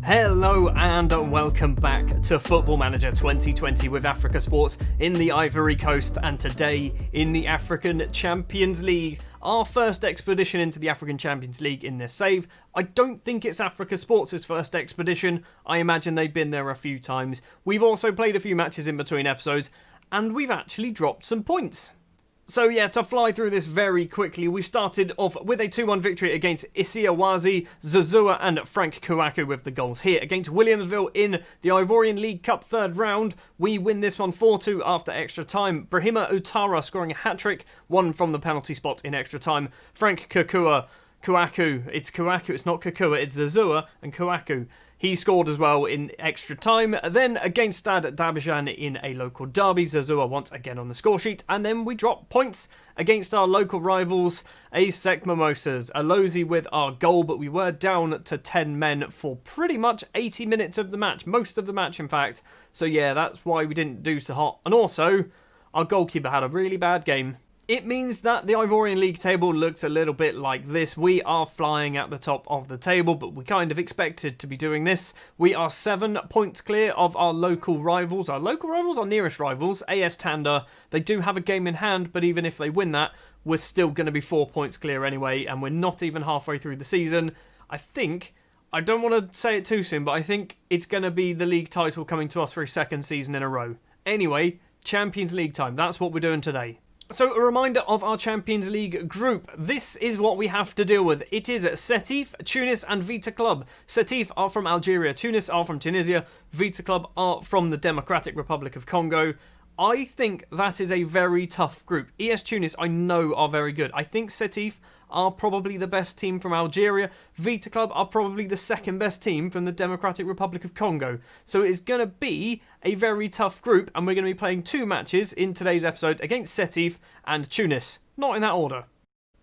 Hello and welcome back to Football Manager 2020 with Africa Sports in the Ivory Coast, and today in the African Champions League. Our first expedition into the African Champions League in this save. I don't think it's Africa Sports' first expedition. I imagine they've been there a few times. We've also played a few matches in between episodes, and we've actually dropped some points. So yeah, to fly through this very quickly, we started off with a 2-1 victory against Isiawazi, Zazua and Frank Kouakou with the goals here. Against Williamsville in the Ivorian League Cup third round, we win this one 4-2 after extra time. Brahima Utara scoring a hat-trick, one from the penalty spot in extra time. Frank Kouakou, it's not Kukua, it's Zazua and Kouakou. He scored as well in extra time. Then against Stade d'Abidjan in a local derby, Zazua once again on the score sheet. And then we drop points against our local rivals, ASEC Mimosas. Alozi with our goal, but we were down to 10 men for pretty much 80 minutes of the match. Most of the match, in fact. So yeah, that's why we didn't do so hot. And also, our goalkeeper had a really bad game. It means that the Ivorian League table looks a little bit like this. We are flying at the top of the table, but we kind of expected to be doing this. We are 7 points clear of our local rivals. Our nearest rivals, AS Tanda. They do have a game in hand, but even if they win that, we're still going to be 4 points clear anyway, and we're not even halfway through the season. I don't want to say it too soon, but I think it's going to be the league title coming to us for a second season in a row. Anyway, Champions League time. That's what we're doing today. So, a reminder of our Champions League group. This is what we have to deal with. It is Setif, Tunis and Vita Club. Setif are from Algeria, Tunis are from Tunisia, Vita Club are from the Democratic Republic of Congo. I think that is a very tough group. ES Tunis, I know, are very good. I think Setif are probably the best team from Algeria. Vita Club are probably the second best team from the Democratic Republic of Congo. So it's going to be a very tough group, and we're going to be playing 2 matches in today's episode against Setif and Tunis. Not in that order.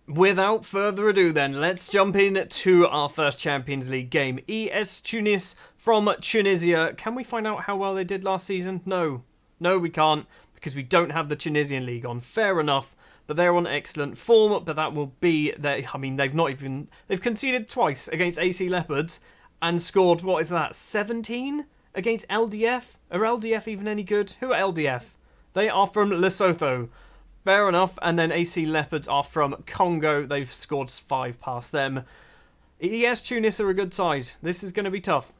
Without further ado then, let's jump in to our first Champions League game. ES Tunis from Tunisia. Can we find out how well they did last season? No, we can't, because we don't have the Tunisian league on. Fair enough. But they're on excellent form, but that will be they've conceded twice against AC Leopards and scored, 17 against LDF? Are LDF even any good? Who are LDF? They are from Lesotho. Fair enough. And then AC Leopards are from Congo. They've scored 5 past them. ES Tunis are a good side. This is going to be tough.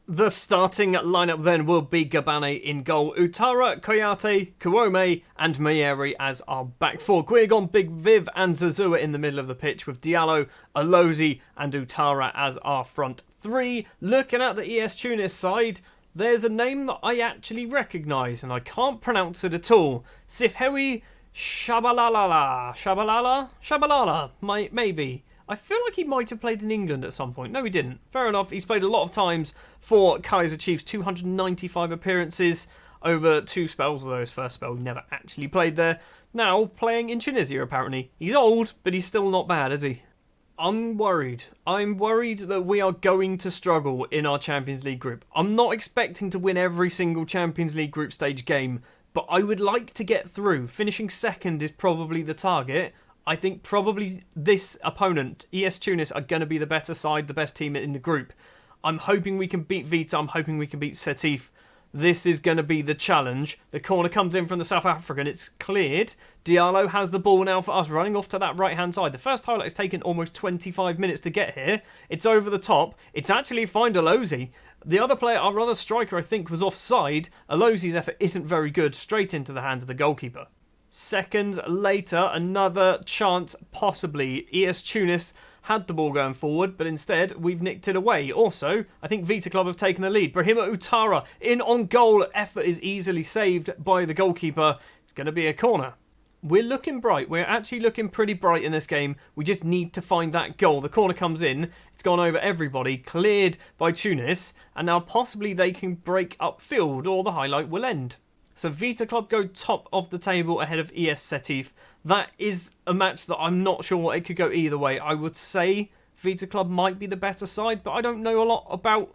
The starting lineup then will be Gabane in goal, Utara, Koyate, Kuome and Mayeri as our back four. Guigon, Big Viv and Zazua in the middle of the pitch with Diallo, Alozi and Utara as our front 3. Looking at the ES Tunis side, there's a name that I actually recognise and I can't pronounce it at all. Sifhewi Shabalala, maybe. I feel like he might have played in England at some point. No, he didn't. Fair enough. He's played a lot of times for Kaiser Chiefs, 295 appearances over 2 spells, although his first spell he never actually played there. Now playing in Tunisia, apparently. He's old, but he's still not bad, is he? I'm worried. I'm worried that we are going to struggle in our Champions League group. I'm not expecting to win every single Champions League group stage game, but I would like to get through. Finishing second is probably the target. I think probably this opponent, ES Tunis, are going to be the better side, the best team in the group. I'm hoping we can beat Vita. I'm hoping we can beat Setif. This is going to be the challenge. The corner comes in from the South African. It's cleared. Diallo has the ball now for us, running off to that right-hand side. The first highlight has taken almost 25 minutes to get here. It's over the top. It's actually find Alozi. The other player, our other striker, I think, was offside. Alozi's effort isn't very good. Straight into the hands of the goalkeeper. Seconds later, another chance, possibly. ES Tunis had the ball going forward, but instead we've nicked it away. Also, I think Vita Club have taken the lead. Brahima Utara in on goal. Effort is easily saved by the goalkeeper. It's going to be a corner. We're looking bright. We're actually looking pretty bright in this game. We just need to find that goal. The corner comes in. It's gone over everybody. Cleared by Tunis. And now possibly they can break upfield or the highlight will end. So Vita Club go top of the table ahead of ES Setif. That is a match that I'm not sure it could go either way. I would say Vita Club might be the better side, but I don't know a lot about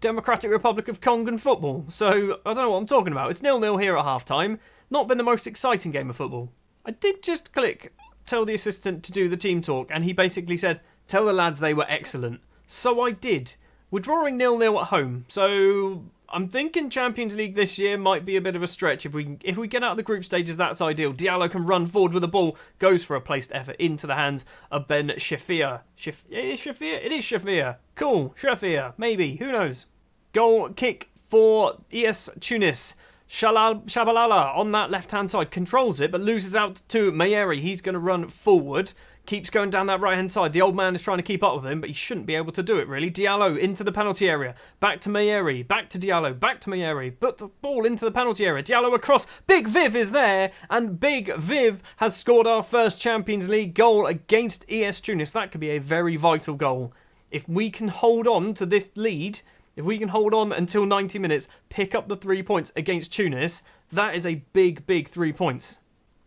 Democratic Republic of Congo football. So I don't know what I'm talking about. It's 0-0 here at half-time. Not been the most exciting game of football. I did just tell the assistant to do the team talk, and he basically said, tell the lads they were excellent. So I did. We're drawing 0-0 at home, so I'm thinking Champions League this year might be a bit of a stretch. If we get out of the group stages, that's ideal. Diallo can run forward with the ball, goes for a placed effort into the hands of Ben Shafir. It is Shafir. Cool, Shafir, maybe, who knows. Goal kick for ES Tunis. Shabalala on that left-hand side controls it, but loses out to Mayeri. He's going to run forward. Keeps going down that right-hand side. The old man is trying to keep up with him, but he shouldn't be able to do it, really. Diallo into the penalty area. Back to Mayeri. Back to Diallo. Back to Mayeri. Put the ball into the penalty area. Diallo across. Big Viv is there. And Big Viv has scored our first Champions League goal against ES Tunis. That could be a very vital goal. If we can hold on to this lead, if we can hold on until 90 minutes, pick up the 3 points against Tunis, that is a big, big 3 points.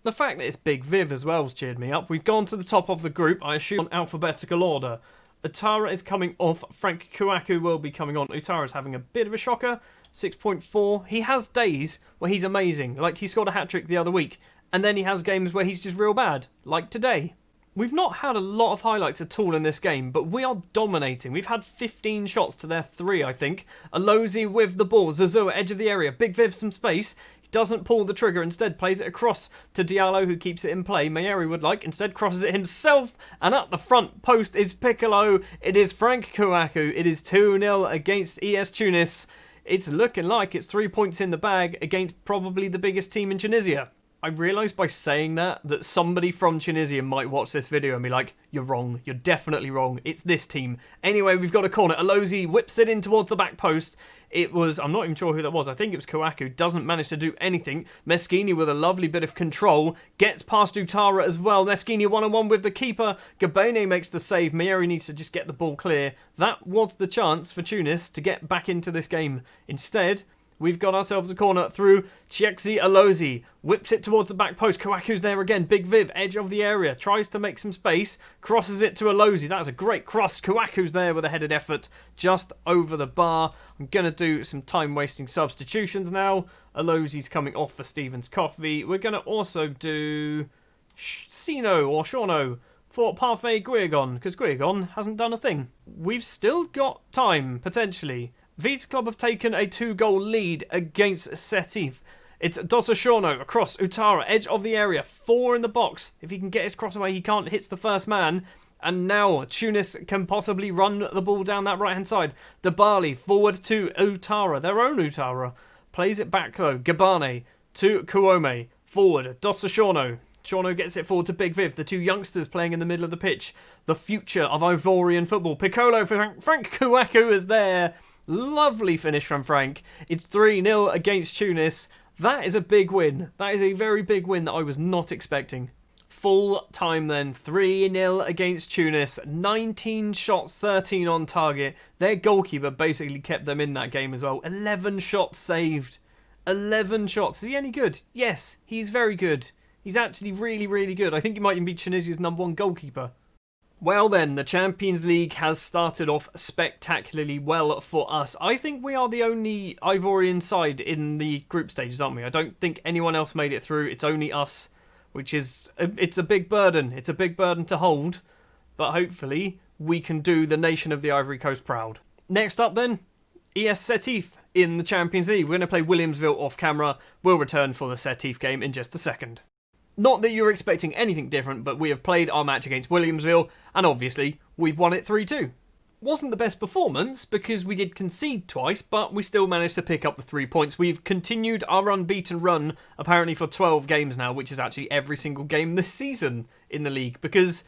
The fact that it's Big Viv as well has cheered me up. We've gone to the top of the group, I assume, on alphabetical order. Utara is coming off. Frank Kouakou will be coming on. Utara's having a bit of a shocker. 6.4. He has days where he's amazing. Like, he scored a hat-trick the other week. And then he has games where he's just real bad. Like today. We've not had a lot of highlights at all in this game, but we are dominating. We've had 15 shots to their 3, I think. Alozi with the ball. Zazou at edge of the area. Big Viv some space. Doesn't pull the trigger, instead plays it across to Diallo, who keeps it in play. Mayeri would like, instead crosses it himself, and at the front post is Piccolo. It is Frank Kouakou. It is 2-0 against ES Tunis. It's looking like it's 3 points in the bag against probably the biggest team in Tunisia. I realised by saying that somebody from Tunisia might watch this video and be like, you're wrong, you're definitely wrong, it's this team. Anyway, we've got a corner. Alozi whips it in towards the back post. It was, I'm not even sure who that was, I think it was Kouakou, doesn't manage to do anything. Meschini with a lovely bit of control, gets past Utara as well. Meschini one-on-one with the keeper. Gabene makes the save. Mayeri needs to just get the ball clear. That was the chance for Tunis to get back into this game. Instead, we've got ourselves a corner through Chiexi Alozi. Whips it towards the back post. Kouakou's there again. Big Viv, edge of the area. Tries to make some space. Crosses it to Alozi. That's a great cross. Kouakou's there with a headed effort just over the bar. I'm going to do some time-wasting substitutions now. Alozi's coming off for Stevens Coffee. We're going to also do Sino or Shauno for Parfait Guigon, because Guigon hasn't done a thing. We've still got time, potentially. Vita Club have taken a 2-goal lead against Setif. It's Dosashorno across Utara, edge of the area, 4 in the box. If he can get his cross away, he can't hit the first man. And now Tunis can possibly run the ball down that right-hand side. Debali forward to Utara, their own Utara. Plays it back though. Gabane to Kuome, forward. Dosashorno. Shorno gets it forward to Big Viv, the two youngsters playing in the middle of the pitch. The future of Ivorian football. Piccolo for Frank Kouakou is there. Lovely finish from Frank. It's 3-0 against Tunis. That is a big win. That is a very big win that I was not expecting. Full time then. 3-0 against Tunis. 19 shots, 13 on target. Their goalkeeper basically kept them in that game as well. 11 shots saved. 11 shots. Is he any good? Yes, he's very good. He's actually really, really good. I think he might even be Tunisia's #1 goalkeeper. Well then, the Champions League has started off spectacularly well for us. I think we are the only Ivorian side in the group stages, aren't we? I don't think anyone else made it through. It's only us, which is, it's a big burden. It's a big burden to hold, but hopefully we can do the nation of the Ivory Coast proud. Next up then, ES Setif in the Champions League. We're going to play Williamsville off camera. We'll return for the Setif game in just a second. Not that you're expecting anything different, but we have played our match against Williamsville, and obviously, we've won it 3-2. Wasn't the best performance, because we did concede twice, but we still managed to pick up the 3 points. We've continued our unbeaten run, apparently for 12 games now, which is actually every single game this season in the league, because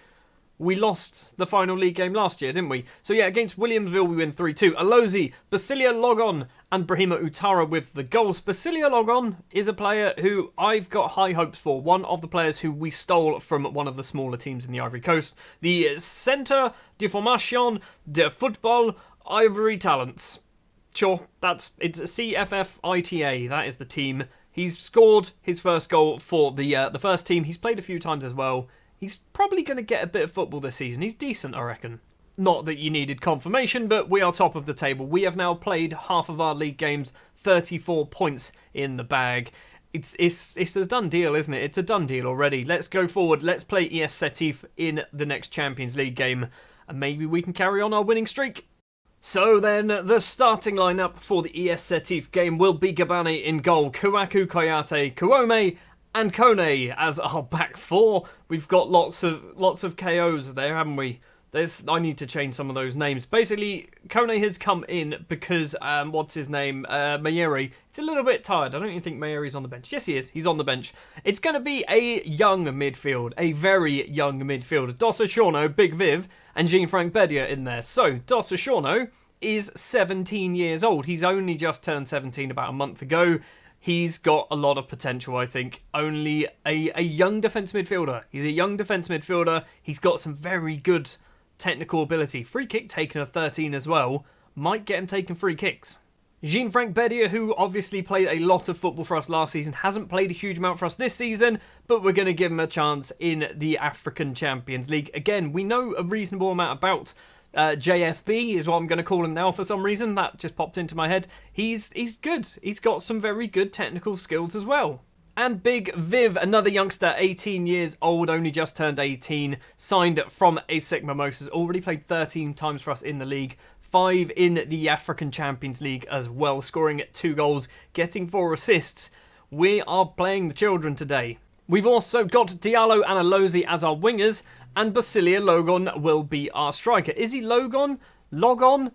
we lost the final league game last year, didn't we? So yeah, against Williamsville, we win 3-2. Alozi, Basilia Logon, and Brahima Utara with the goals. Basilia Logon is a player who I've got high hopes for. One of the players who we stole from one of the smaller teams in the Ivory Coast. The Centre de Formation de Football Ivory Talents. Sure, it's CFFITA. That is the team. He's scored his first goal for the first team. He's played a few times as well. He's probably going to get a bit of football this season. He's decent, I reckon. Not that you needed confirmation, but we are top of the table. We have now played half of our league games, 34 points in the bag. It's a done deal, isn't it? It's a done deal already. Let's go forward. Let's play ES Setif in the next Champions League game, and maybe we can carry on our winning streak. So then, the starting lineup for the ES Setif game will be Gabane in goal, Kouakou, Koyate, Kouome, and Kone as our back four. We've got lots of KOs there, haven't we? I need to change some of those names. Basically, Kone has come in because, what's his name? Mayeri. It's a little bit tired. I don't even think Mayeri's on the bench. Yes, he is. He's on the bench. It's going to be a young midfield. A very young midfield. Dossa Shorno, Big Viv, and Jean-Frank Bedia in there. So, Dossa Shorno is 17 years old. He's only just turned 17 about a month ago. He's got a lot of potential, I think. Only a young defence midfielder. He's a young defence midfielder. He's got some very good technical ability. Free kick taken at 13 as well. Might get him taking free kicks. Jean-Frank Bedia, who obviously played a lot of football for us last season, hasn't played a huge amount for us this season, but we're going to give him a chance in the African Champions League. Again, we know a reasonable amount about JFB is what I'm going to call him now for some reason. That just popped into my head. He's good. He's got some very good technical skills as well. And Big Viv, another youngster, 18 years old, only just turned 18, signed from ASEC Mimosas, already played 13 times for us in the league, 5 in the African Champions League as well, scoring 2 goals, getting 4 assists. We are playing the children today. We've also got Diallo and Alozi as our wingers, and Basilia Logan will be our striker. Is he Logan? Logan?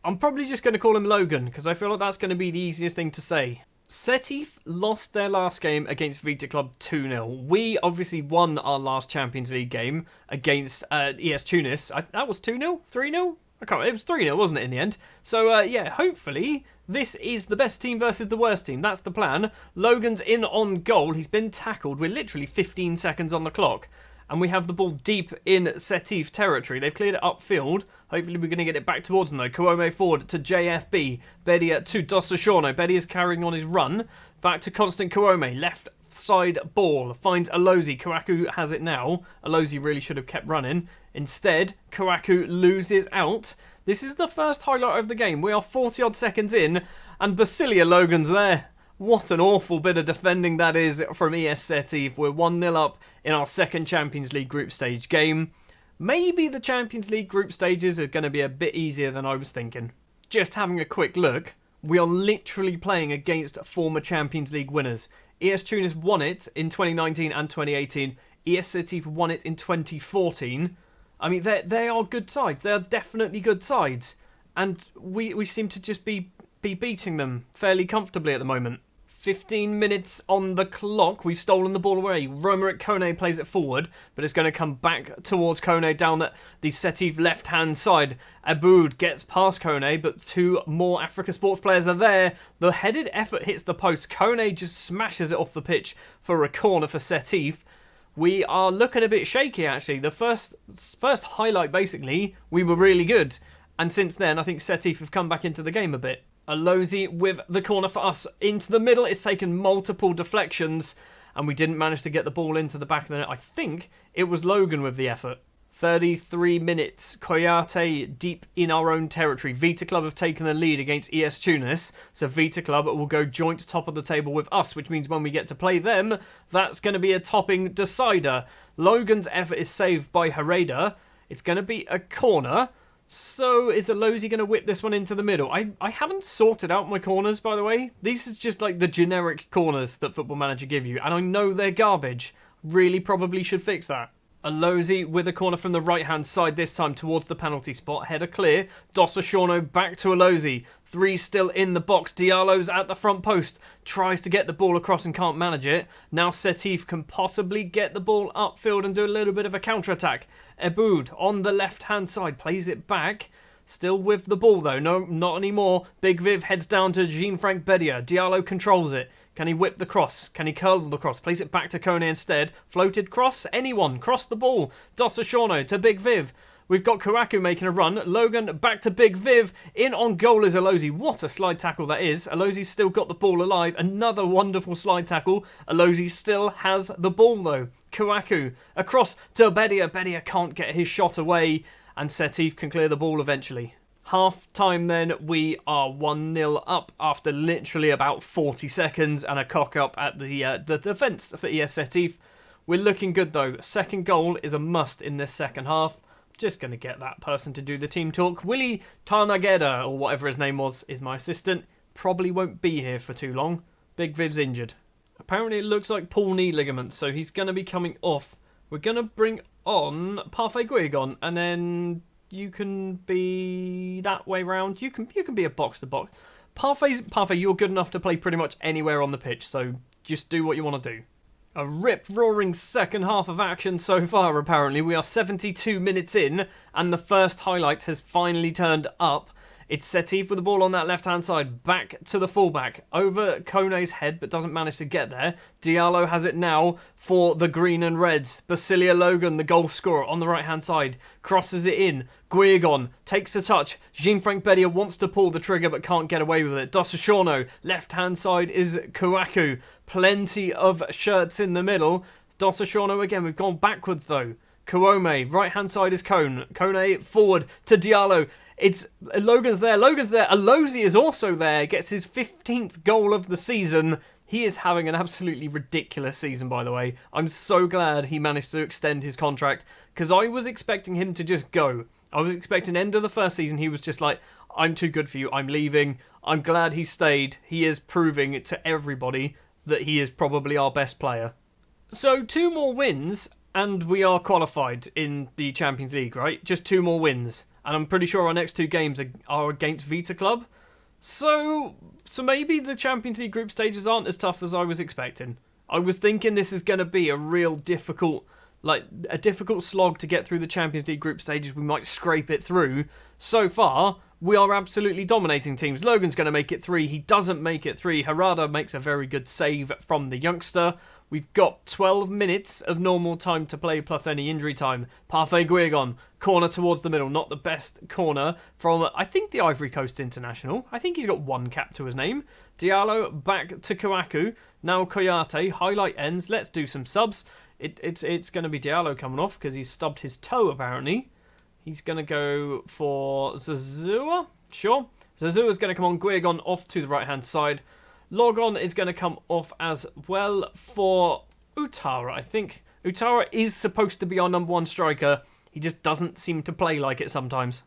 I'm probably just going to call him Logan, because I feel like that's going to be the easiest thing to say. Setif lost their last game against Vita Club 2-0. We obviously won our last Champions League game against ES Tunis. That was 2-0? 3-0? I can't remember. It was 3-0, wasn't it, in the end? So, yeah, hopefully this is the best team versus the worst team. That's the plan. Logan's in on goal. He's been tackled. We're literally 15 seconds on the clock. And we have the ball deep in Setif territory. They've cleared it upfield. Hopefully we're going to get it back towards them though. Kouome forward to JFB. Bedia to Dossa Shorno. Bedia's carrying on his run. Back to Constant Kouome. Left side ball. Finds Alozi. Kouakou has it now. Alozi really should have kept running. Instead, Kouakou loses out. This is the first highlight of the game. We are 40 odd seconds in. And Basilia Logan's there. What an awful bit of defending that is from ES Setif. We're 1-0 up in our second Champions League group stage game. Maybe the Champions League group stages are going to be a bit easier than I was thinking. Just having a quick look, we are literally playing against former Champions League winners. ES Tunis won it in 2019 and 2018. ES Setif won it in 2014. I mean, they are good sides. They are definitely good sides. And we seem to just be beating them fairly comfortably at the moment. 15 minutes on the clock. We've stolen the ball away. Romeric Kone plays it forward, but it's going to come back towards Kone down the Setif left-hand side. Aboud gets past Kone, but 2 more Africa Sports players are there. The headed effort hits the post. Kone just smashes it off the pitch for a corner for Setif. We are looking a bit shaky, actually. The first highlight, basically, we were really good. And since then, I think Setif have come back into the game a bit. Alozi with the corner for us into the middle. It's taken multiple deflections and we didn't manage to get the ball into the back of the net. I think it was Logan with the effort. 33 minutes. Koyate deep in our own territory. Vita Club have taken the lead against ES Tunis. So Vita Club will go joint top of the table with us, which means when we get to play them, that's going to be a topping decider. Logan's effort is saved by Hereda. It's going to be a corner. So, is Alozi going to whip this one into the middle? I haven't sorted out my corners, by the way. These is just like the generic corners that Football Manager give you. And I know they're garbage. Really probably should fix that. Alozi with a corner from the right-hand side, this time towards the penalty spot. Header clear. Dossa Shorno back to Alozi. 3 still in the box. Diallo's at the front post. Tries to get the ball across and can't manage it. Now Setif can possibly get the ball upfield and do a little bit of a counter-attack. Aboud on the left-hand side plays it back. Still with the ball though. No, not anymore. Big Viv heads down to Jean-Frank Bedia. Diallo controls it. Can he whip the cross? Can he curl the cross? Plays it back to Kone instead. Floated cross? Anyone? Cross the ball. Dossa Shorno to Big Viv. We've got Kouakou making a run. Logan back to Big Viv. In on goal is Alozi. What a slide tackle that is. Alozi's still got the ball alive. Another wonderful slide tackle. Alozi still has the ball though. Kouakou across to Bedia. Bedia can't get his shot away. And Setif can clear the ball eventually. Half time then, we are 1-0 up after literally about 40 seconds and a cock up at the defence for ES Setif. We're looking good though. Second goal is a must in this second half. just going to get that person to do the team talk. Willie Tarnageda, or whatever his name was, is my assistant. Probably won't be here for too long. Big Viv's injured. Apparently it looks like pull knee ligaments, so he's going to be coming off. We're going to bring on Parfait Guigon, and then you can be that way round. You can be a box-to-box. Parfait, you're good enough to play pretty much anywhere on the pitch, so just do what you want to do. A rip-roaring second half of action so far, apparently. We are 72 minutes in, and the first highlight has finally turned up. It's Setif with the ball on that left-hand side, back to the fullback, over Kone's head, but doesn't manage to get there. Diallo has it now for the green and reds. Basilia Logan, the goal scorer, on the right-hand side, crosses it in. Guigon takes a touch. Jean-Frank Bedia wants to pull the trigger, but can't get away with it. Dosashorno, left-hand side is Kouakou. Plenty of shirts in the middle. Dosashorno again, we've gone backwards though. Kouome, right-hand side is Kone. Kone forward to Diallo. It's Logan's there. Alozi is also there. Gets his 15th goal of the season. He is having an absolutely ridiculous season, by the way. I'm so glad he managed to extend his contract, because I was expecting him to just go. I was expecting end of the first season, he was just like, I'm too good for you, I'm leaving. I'm glad he stayed. He is proving to everybody that he is probably our best player. So 2 more wins, and we are qualified in the Champions League, right? Just 2 more wins. And I'm pretty sure our next 2 games are against Vita Club. So maybe the Champions League group stages aren't as tough as I was expecting. I was thinking this is going to be a real difficult slog to get through the Champions League group stages. We might scrape it through. So far, we are absolutely dominating teams. Logan's going to make it 3. He doesn't make it 3. Harada makes a very good save from the youngster. We've got 12 minutes of normal time to play plus any injury time. Parfait Guigon, corner towards the middle. Not the best corner from, I think, the Ivory Coast International. I think he's got 1 cap to his name. Diallo back to Kouakou. Now Koyate. Highlight ends. Let's do some subs. It's going to be Diallo coming off because he's stubbed his toe, apparently. He's going to go for Zazua. Sure. Zazua's going to come on. Guigon off to the right-hand side. Logon is going to come off as well for Utara, I think. Utara is supposed to be our number 1 striker. He just doesn't seem to play like it sometimes.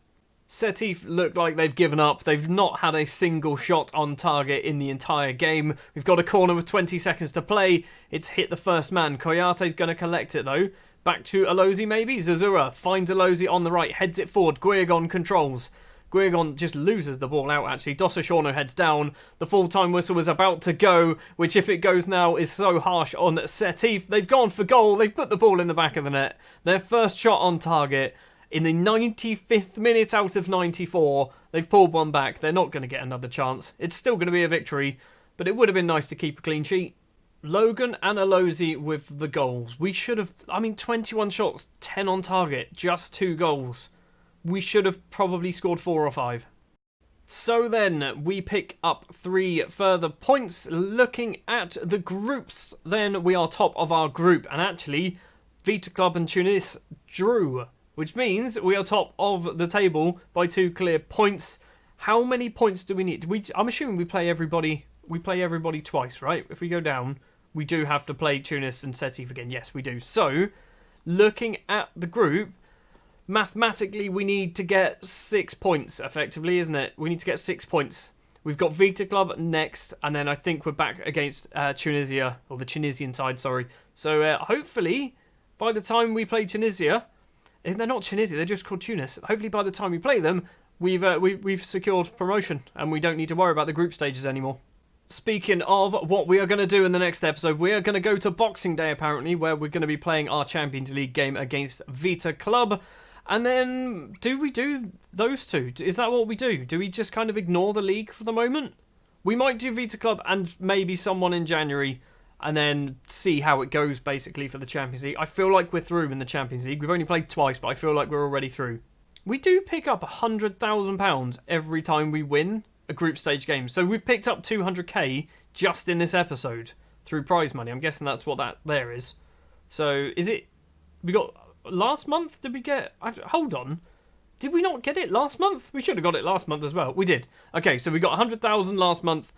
Setif look like they've given up. They've not had a single shot on target in the entire game. We've got a corner with 20 seconds to play. It's hit the first man. Koyate's going to collect it though. Back to Alozi maybe. Zazura finds Alozi on the right. Heads it forward. Guigon controls. Guigon just loses the ball out, actually. Dosashorno heads down. The full-time whistle is about to go, which, if it goes now, is so harsh on Setif. They've gone for goal. They've put the ball in the back of the net. Their first shot on target in the 95th minute out of 94. They've pulled one back. They're not going to get another chance. It's still going to be a victory, but it would have been nice to keep a clean sheet. Logan and Alozi with the goals. We should have, 21 shots, 10 on target, just 2 goals. We should have probably scored 4 or 5. So then, we pick up 3 further points. Looking at the groups, then we are top of our group. And actually, Vita Club and Tunis drew, which means we are top of the table by 2 clear points. How many points do we need? I'm assuming we play everybody twice, right? If we go down, we do have to play Tunis and Setif again. Yes, we do. So, looking at the group, mathematically, we need to get 6 points, effectively, isn't it? We need to get 6 points. We've got Vita Club next, and then I think we're back against Tunisia, or the Tunisian side, sorry. So hopefully, by the time we play Tunisia, they're not Tunisia, they're just called Tunis. Hopefully, by the time we play them, we've secured promotion, and we don't need to worry about the group stages anymore. Speaking of what we are going to do in the next episode, we are going to go to Boxing Day, apparently, where we're going to be playing our Champions League game against Vita Club. And then, do we do those 2? Is that what we do? Do we just kind of ignore the league for the moment? We might do Vita Club and maybe someone in January, and then see how it goes, basically, for the Champions League. I feel like we're through in the Champions League. We've only played twice, but I feel like we're already through. We do pick up £100,000 every time we win a group stage game. So we've picked up 200k just in this episode through prize money. I'm guessing that's what that there is. So, is it... We got... Last month, did we get... hold on. Did we not get it last month? We should have got it last month as well. We did. Okay, so we got 100,000 last month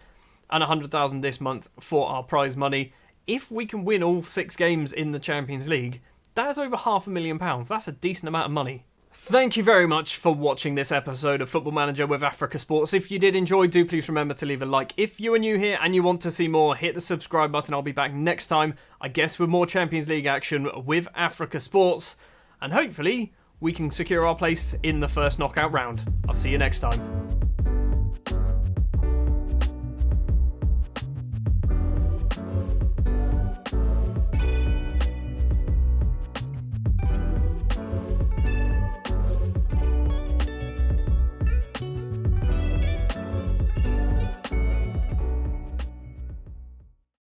and 100,000 this month for our prize money. If we can win all 6 games in the Champions League, that is over £500,000. That's a decent amount of money. Thank you very much for watching this episode of Football Manager with Africa Sports. If you did enjoy, do please remember to leave a like. If you are new here and you want to see more, hit the subscribe button. I'll be back next time, I guess, with more Champions League action with Africa Sports. And hopefully, we can secure our place in the first knockout round. I'll see you next time.